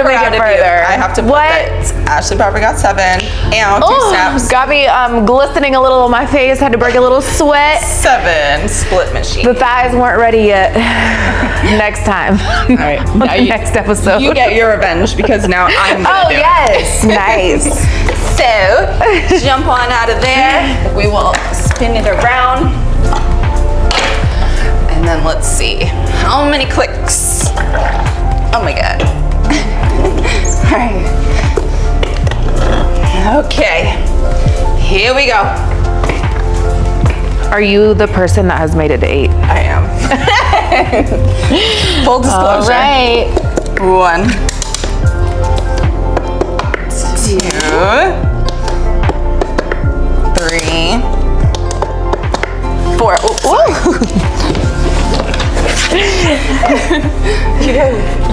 to make it further. I have to put that Ashley Barber got 7 and 2 snaps. Got me glistening a little on my face. Had to break a little sweat. 7 split machine. The thighs weren't ready yet. Next time. All right. Now Next episode. You get your revenge because now I'm gonna do yes. Nice. So, jump on out of there. We will spin it around. And then let's see. How many clicks? Oh my God. All right. Okay. Here we go. Are you the person that has made it to 8? I am. Full disclosure. All right. 1, 2, 3, 4.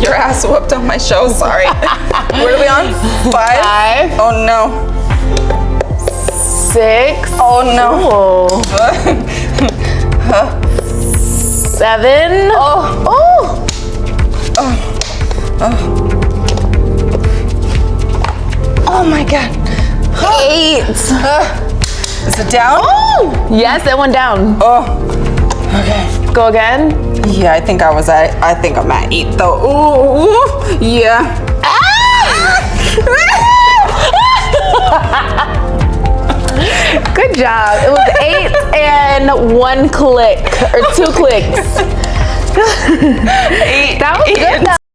Your ass whooped on my show. Sorry. What are we on? 5? Oh no. 6. Oh no. 7. Oh. Oh my God. 8. Is it down? Yes, it went down. Oh. Okay. Go again. Yeah, I think I'm at 8 though. Ooh. Yeah. Good job. It was 8 and 1 click or 2 clicks. 8. That was good though.